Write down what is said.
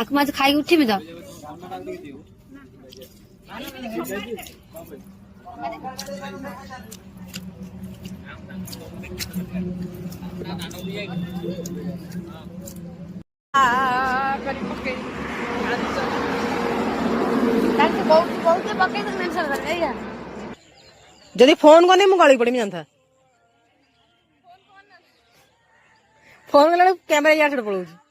आक माज खाई उठी तो जदि फोन करनी मु गली पड़ी जाता फोन कला कैमरा यार पड़ोची